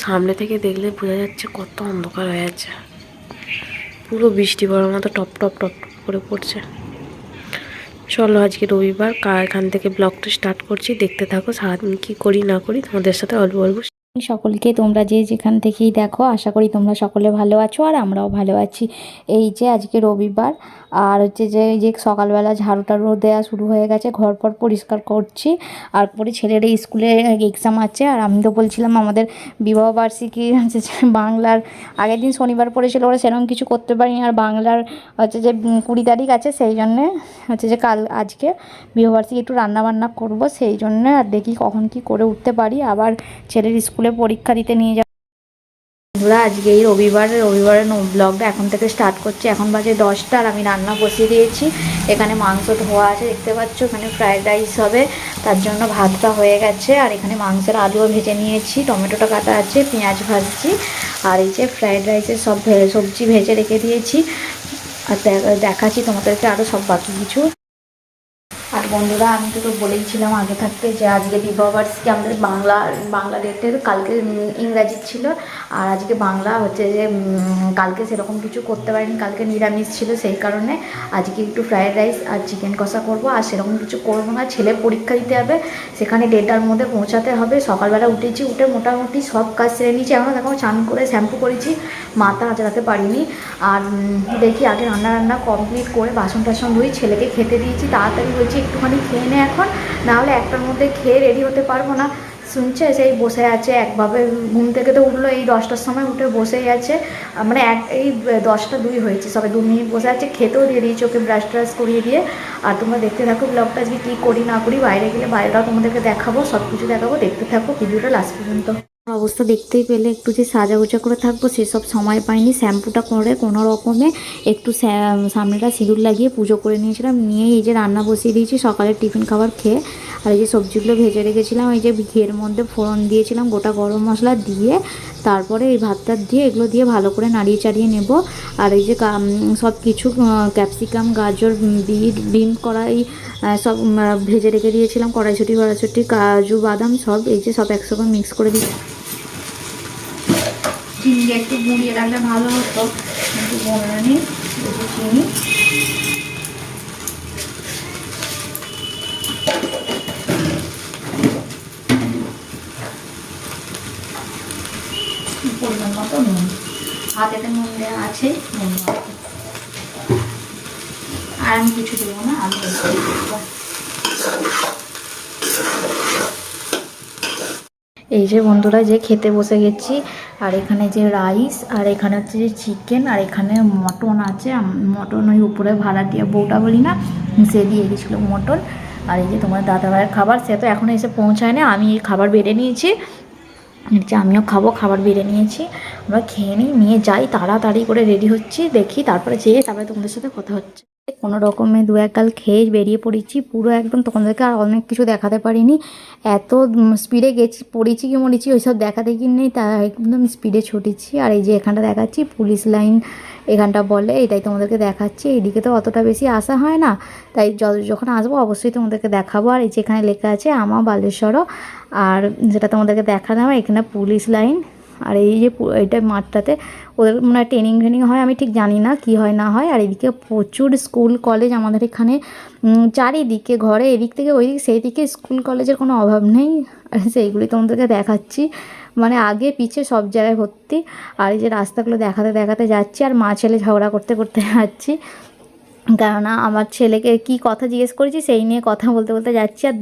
সামনে থেকে দেখলে বোঝা যাচ্ছে কত অন্ধকার হয়ে আছে, পুরো বৃষ্টি পড়ার মতো টপ টপ টপ টপ করে পড়ছে। চলো আজকে রবিবার, এখান থেকে ব্লগটা স্টার্ট করছি, দেখতে থাকো সারাদিন কী করি না করি তোমাদের সাথে অল্প অল্প। সকলকে তোমরা যে যেখান থেকেই দেখো, আশা করি তোমরা সকলে ভালো আছো আর আমরাও ভালো আছি। এই যে আজকে রবিবার, আর হচ্ছে যে সকালবেলা ঝাড়ু টাড়ু দেওয়া শুরু হয়ে গেছে, ঘর পর পরিষ্কার করছি। আর পরে ছেলের স্কুলে এক্সাম আছে, আর আমি তো বলছিলাম আমাদের বিবাহবার্ষিকী হচ্ছে যে বাংলার আগের দিন শনিবার পড়েছিল, ওরা সেরকম কিছু করতে পারিনি। আর বাংলার হচ্ছে যে 20 তারিখ আছে, সেই জন্যে হচ্ছে যে আজকে বিবাহবার্ষিকী একটু রান্নাবান্না করব, সেই জন্যে। আর দেখি কখন কি করে উঠতে পারি, আবার ছেলের স্কুলে পরীক্ষা দিতে নিয়ে যাব। বন্ধুরা আজকে এই রবিবারের ব্লগটা এখন থেকে স্টার্ট করছি। এখন বাজে 10টা, আর আমি রান্না বসিয়ে দিয়েছি। এখানে মাংস ধোয়া আছে দেখতে পাচ্ছ, এখানে ফ্রায়েড রাইস হবে, তার জন্য ভাতটা হয়ে গেছে। আর এখানে মাংসের আলুও ভেজে নিয়েছি, টমেটোটা কাটা আছে, পেঁয়াজ ভাজছি। আর এই যে ফ্রায়েড রাইসের সব সবজি ভেজে রেখে দিয়েছি। আর দেখাচ্ছি তোমাদেরকে আরও সব বাকি কিছু। আর বন্ধুরা আমি তো বলেইছিলাম আগে থাকতে যে আজকে বিবাহবার্ষিকী আমাদের বাংলা ডেটের, কালকে ইংরাজি ছিল। আর আজকে বাংলা হচ্ছে যে কালকে সেরকম কিছু করতে পারিনি, কালকে নিরামিষ ছিল, সেই কারণে আজকে একটু ফ্রায়েড রাইস আর চিকেন কষা করব। আর সেরকম কিছু করবো না, ছেলে পরীক্ষা দিতে হবে, সেখানে 1:30টার মধ্যে পৌঁছাতে হবে। সকালবেলা উঠে মোটামুটি সব কাজ সেরে নিয়েছি। এখন দেখো চান করে শ্যাম্পু করেছি, মাথা আঁচড়াতে পারিনি। আর দেখি আগে রান্না কমপ্লিট করে বাসন টাসন ধুই, ছেলেকে খেতে দিয়েছি। তাড়াতাড়ি বলছি একটুখানি খেয়ে নে এখন, নাহলে 1টার মধ্যে খেয়ে রেডি হতে পারবো না। শুনছে সেই বসে আছে একভাবে, ঘুম থেকে তো উঠলো এই 10টার সময়, উঠে বসেই আছে। মানে এই 10টা 2 হয়েছে, সবাই 2 মিনিট বসে আছে। খেতেও দিয়ে দিয়েছি ওকে, ব্রাশ ট্রাশ করিয়ে দিয়ে। আর তোমরা দেখতে থাকো ব্লগটা, আজকে কী করি না করি, বাইরে গেলে বাইরেটাও তোমাদেরকে দেখাবো, সব কিছু দেখাবো। দেখতে থাকো ভিডিওটা লাস্ট পর্যন্ত। অবস্থা দেখতেই পেলে, একটু যে সাজাগুজা করে থাকবো সেসব সময় পাইনি। শ্যাম্পুটা করে কোনো রকমে একটু সামনেটা সিঁদুর লাগিয়ে পুজো করে নিয়েছিলাম, নিয়ে এই যে রান্না বসিয়ে দিয়েছি সকালের টিফিন খাবার খেয়ে। আর এই যে সবজিগুলো ভেজে রেখেছিলাম, এই যে ঘিয়ের মধ্যে ফোড়ন দিয়েছিলাম, গোটা গরম মশলা দিয়ে, তারপরে এই ভাতটা দিয়ে এগুলো দিয়ে ভালো করে নাড়িয়ে চাড়িয়ে নেব। আর এই যে সব কিছু ক্যাপসিকাম, গাজর, বিন কড়াই সব ভেজে রেখে দিয়েছিলাম, কড়াইশুঁটি কাজু বাদাম সব, এই যে সব একসঙ্গে মিক্স করে দিই। চিনি একটু গুঁড়িয়ে রাখলে ভালো হতো, কিন্তু গুঁড়ানি একটু চিনি। পরিমাণ মতো নুন, হাতেতে নুন দেওয়া আছে, নুন। আর আমি কিছু দেবো না, আলু দেবো। এই যে বন্ধুরা যে খেতে বসে গেছি, আর এখানে যে রাইস, আর এখানে হচ্ছে যে চিকেন, আর এখানে মটন আছে। মটন ওই উপরে ভাড়াটিয়া বউটা বলি না, সে দিয়ে গেছিলো মটন। আর এই যে তোমার দাদাভাইয়ের খাবার, সে তো এখনও এসে পৌঁছায় না, আমি খাবার বেড়ে নিয়েছি, যে আমিও খাবো, খাবার বেড়ে নিয়েছি। আমরা খেয়ে নিয়ে যাই, তাড়াতাড়ি করে রেডি হচ্ছি, দেখি তারপরে তারপরে তোমাদের সাথে কথা হচ্ছে। কোনো রকমে 2-1 গাল খেয়ে বেরিয়ে পড়েছি পুরো একদম, তোমাদেরকে আর অনেক কিছু দেখাতে পারিনি, এত স্পিডে পড়েছি কি মরেছি ওইসব দেখাতে কি নেই, তা একদম স্পিডে ছুটেছি। আর এই যে এখানটা দেখাচ্ছি পুলিশ লাইন, এখানটা বলে, এটাই তোমাদেরকে দেখাচ্ছি। এইদিকে তো অতটা বেশি আসা হয় না, তাই যখন আসবো অবশ্যই তোমাদেরকে দেখাবো। আর এই যে এখানে লেখা আছে আমা বালেশ্বর, আর যেটা তোমাদেরকে দেখানো হয় এখানে পুলিশ লাইন। আর এই যে এইটা মাঠটাতে ওদের মনে হয় ট্রেনিং হয়, আমি ঠিক জানি না কি হয় না হয়। আর এদিকে প্রচুর স্কুল কলেজ আমাদের এখানে, চারিদিকে ঘরে এদিক থেকে ওই দিক, সেই দিকে স্কুল কলেজের কোনো অভাব নেই। আর সেইগুলি তোমাদেরকে দেখাচ্ছি, মানে আগে পিছে সব জায়গায় ভর্তি। আর এই যে রাস্তাগুলো দেখাতে যাচ্ছি, আর মা ছেলে ঝগড়া করতে যাচ্ছি, কেননা আমার ছেলেকে কি কথা জিজ্ঞেস করেছি সেই নিয়ে কথা বলতে যাচ্ছি। আর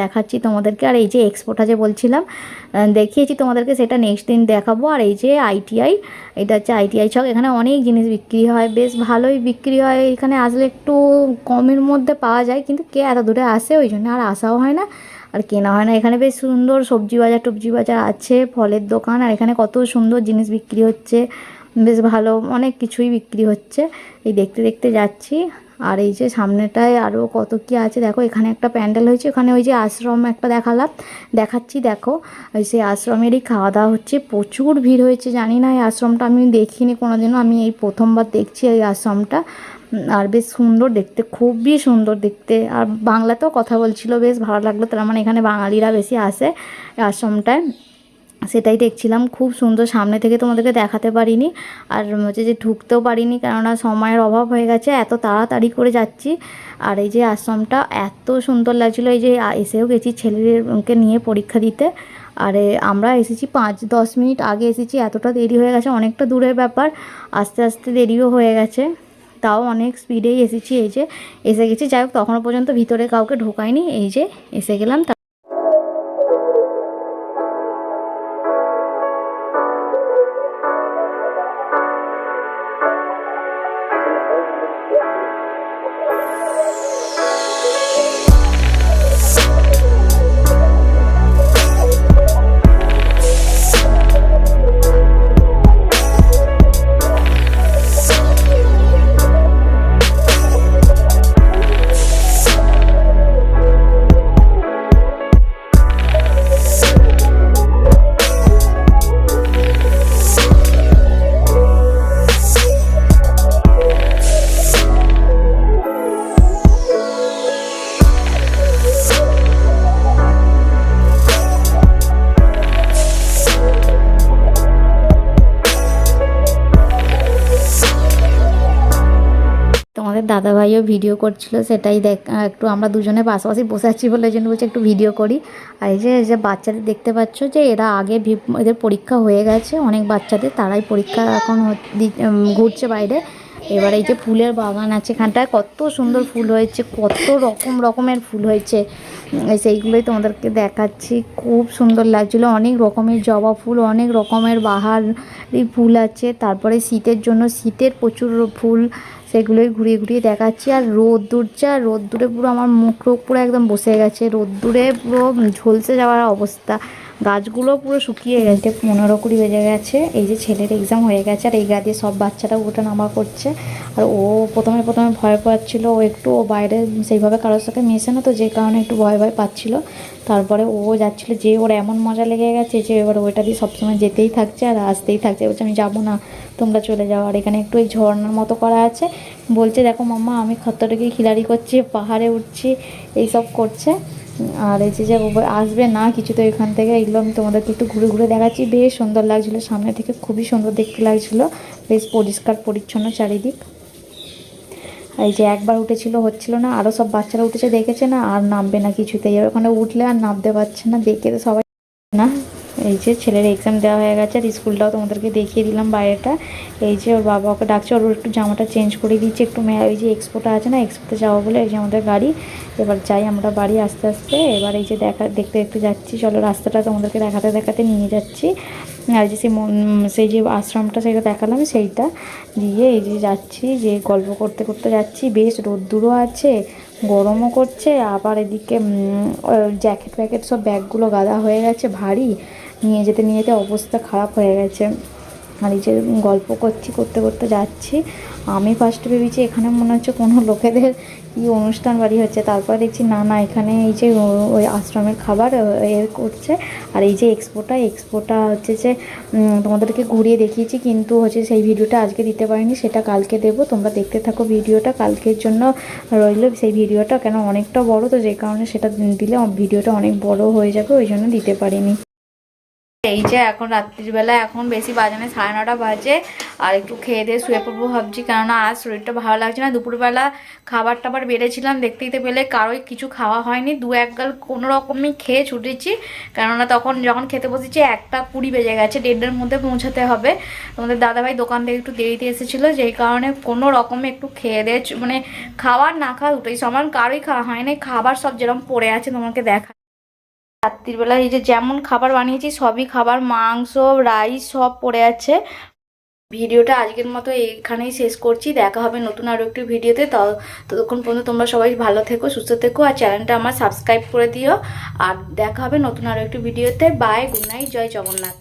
দেখাচ্ছি তোমাদেরকে। আর এই যে এক্সপোটা যে বলছিলাম দেখিয়েছি তোমাদেরকে, সেটা নেক্সট দিন দেখাবো। আর এই যে ITI, এটা হচ্ছে ITI ছক, এখানে অনেক জিনিস বিক্রি হয়, বেশ ভালোই বিক্রি হয়। এখানে আসলে একটু কমের মধ্যে পাওয়া যায়, কিন্তু কে এত দূরে আসে, ওই জন্য আর আসাও হয় না, আর কেনা হয় না। এখানে বেশ সুন্দর সবজি বাজার আছে, ফলের দোকান, আর এখানে কত সুন্দর জিনিস বিক্রি হচ্ছে, বেশ ভালো অনেক কিছুই বিক্রি হচ্ছে। এই দেখতে যাচ্ছি। আর এই যে সামনেটায় আরও কত কি আছে দেখো, এখানে একটা প্যান্ডেল হয়েছে, ওখানে ওই যে আশ্রম একটা দেখাচ্ছি দেখো, সেই আশ্রমেরই খাওয়া দাওয়া হচ্ছে, প্রচুর ভিড় হয়েছে। জানি না এই আশ্রমটা আমি দেখিনি কোনোদিনও, আমি এই প্রথমবার দেখছি এই আশ্রমটা। আর বেশ সুন্দর দেখতে, খুবই সুন্দর দেখতে। আর বাংলাতেও কথা বলছিল, বেশ ভালো লাগলো, তার মানে এখানে বাঙালিরা বেশি আসে আশ্রমটায়। সেটাই দেখছিলাম। খুব সুন্দর, সামনে থেকে তোমাদেরকে দেখাতে পারিনি, আর হচ্ছে যে ঢুকতেও পারিনি, কেননা সময়ের অভাব হয়ে গেছে, এত তাড়াতাড়ি করে যাচ্ছি। আর এই যে আশ্রমটা এত সুন্দর লাগছিলো, এই যে এসেও গেছি ছেলেকে নিয়ে পরীক্ষা দিতে। আরে আমরা এসেছি 5-10 মিনিট আগে এসেছি, এতটা দেরি হয়ে গেছে, অনেকটা দূরের ব্যাপার, আস্তে আস্তে দেরিও হয়ে গেছে, তাও অনেক স্পিডেই এসেছি। এই যে এসে গেছি, যাই হোক তখনও পর্যন্ত ভিতরে কাউকে ঢোকায়নি, এই যে এসে গেলাম। তোমাদের দাদাভাইও ভিডিও করছিল, সেটাই একটু আমরা দুজনে পাশাপাশি বসে আছি বলে এই জন্য বলছি একটু ভিডিও করি। আর এই যে বাচ্চাদের দেখতে পাচ্ছ যে এরা আগে এদের পরীক্ষা হয়ে গেছে, অনেক বাচ্চাদের, তারাই পরীক্ষা এখন ঘুরছে বাইরে। এবার এই যে ফুলের বাগান আছে এখানটায়, কত সুন্দর ফুল হয়েছে, কত রকমের ফুল হয়েছে, সেইগুলোই তোমাদেরকে দেখাচ্ছি। খুব সুন্দর লাগছিলো, অনেক রকমের জবা ফুল, অনেক রকমের বাহারি ফুল আছে। তারপরে শীতের জন্য শীতের প্রচুর ফুল, সেগুলোই ঘুরিয়ে ঘুরিয়ে দেখাচ্ছি। আর রোদ্দুরছে, আর রোদ্দুরে পুরো আমার মুখ পুরো একদম বসে গেছে, রোদ্দুরে পুরো ঝলসে যাওয়ার অবস্থা, গাছগুলো পুরো শুকিয়ে গেছে। 15-20 বেজে গেছে, এই যে ছেলের এক্সাম হয়ে গেছে, আর এই গা দিয়ে সব বাচ্চারা ওঠা নামা করছে। আর ও প্রথমে ভয় পাচ্ছিল, ও বাইরে সেইভাবে কারোর সাথে মেশে না, তো যে কারণে একটু ভয় পাচ্ছিল। তারপরে ও যাচ্ছিলো, যে ওর এমন মজা লেগে গেছে যে এবার ওইটা দিয়ে সবসময় যেতেই থাকছে আর আসতেই থাকছে, বলছে আমি যাবো না, তোমরা চলে যাও। আর এখানে একটু এই ঝর্ণার মতো করা আছে, বলছে দেখো মাম্মা আমি খত্তটাকে খিলাড়ি করছি, পাহাড়ে উঠছি, এইসব করছে। আর এই যে আসবে না কিছু, তো এখান থেকে এগুলো আমি তোমাদেরকে একটু ঘুরে ঘুরে দেখাচ্ছি। বেশ সুন্দর লাগছিলো, সামনে থেকে খুবই সুন্দর দেখতে লাগছিলো, বেশ পরিষ্কার পরিচ্ছন্ন চারিদিক। এই যে একবার উঠেছিল, হচ্ছিল না, আরও সব বাচ্চারা উঠেছে, দেখেছে না, আর নামবে না কিছুতেই, ওখানে উঠলে আর নামতে পারছে না, দেখে তো সবাই না। এই যে ছেলের এক্সাম দেওয়া হয়ে গেছে, আর স্কুলটাও তোমাদেরকে দেখিয়ে দিলাম বাইরেটা। এই যে ওর বাবা ওকে ডাকছে, ওর একটু জামাটা চেঞ্জ করে দিচ্ছে, একটু ওই যে এক্সপোটা আছে না, এক্সপোতে যাওয়া বলে এই যে আমাদের গাড়ি। এবার যাই আমরা বাড়ি আস্তে আস্তে। এবার এই যে দেখতে দেখতে যাচ্ছি, চলো রাস্তাটা তোমাদেরকে দেখাতে নিয়ে যাচ্ছি। আর যে সেই যে আশ্রমটা সেটা দেখালাম, সেইটা দিয়ে এই যে যাচ্ছি, যে গল্প করতে করতে যাচ্ছি। বেশ রোদ্দুরও আছে, গরমও করছে, আবার এদিকে জ্যাকেট ফ্যাকেট সব ব্যাগগুলো গাদা হয়ে গেছে, ভারী, নিয়ে যেতে অবস্থা খারাপ হয়ে গেছে। আর এই যে গল্প করতে করতে যাচ্ছি। আমি ফার্স্টে ভেবেছি এখানে মনে হচ্ছে কোনো লোকেদের কি অনুষ্ঠান বাড়ি হচ্ছে, তারপরে দেখছি না, এখানে এই যে ওই আশ্রমের খাবার করছে। আর এই যে এক্সপোটা হচ্ছে যে তোমাদেরকে ঘুরিয়ে দেখিয়েছি, কিন্তু হচ্ছে সেই ভিডিওটা আজকে দিতে পারিনি, সেটা কালকে দেবো। তোমরা দেখতে থাকো ভিডিওটা, কালকের জন্য রইল সেই ভিডিওটা, কেন অনেকটা বড়, তো যে কারণে সেটা দিলে ভিডিওটা অনেক বড় হয়ে যাবে, ওই জন্য দিতে পারিনি। এই যে এখন রাত্রিবেলা, এখন বেশি বাজে না, 9:30 বাজে, আর একটু খেয়ে দিয়ে শুয়ে পড়বো ভাবছি, কেননা আজ শরীরটা ভালো লাগছে না। দুপুরবেলা খাবার টাবার বেড়েছিলাম, দেখতে পেলে কারোই কিছু খাওয়া হয়নি, 2-1 গাল কোনো রকমই খেয়ে ছুটেছি, কেননা যখন খেতে বসেছি 1:20 বেজে গেছে, 1:30-এর মধ্যে পৌঁছাতে হবে। তোমাদের দাদাভাই দোকান থেকে একটু দেরিতে এসেছিলো, যেই কারণে কোনো রকমে একটু খেয়ে দিয়ে, মানে খাবার না খাওয়া দুটোই সমান, কারোই খাওয়া হয়নি, খাবার সব যেরকম পড়ে আছে তোমাকে দেখা। রাত্রিবেলা এই যে যেমন খাবার বানিয়েছি সবই খাবার, মাংস রাইস সব পড়ে আছে। ভিডিওটা আজকের মতো এখানেই শেষ করছি, দেখা হবে নতুন আরও একটি ভিডিওতে। ততক্ষণ পর্যন্ত তোমরা সবাই ভালো থেকো, সুস্থ থেকো, আর চ্যানেলটা আমার সাবস্ক্রাইব করে দিও। আর দেখা হবে নতুন আরও একটি ভিডিওতে। বাই, গুড নাইট, জয় জগন্নাথ।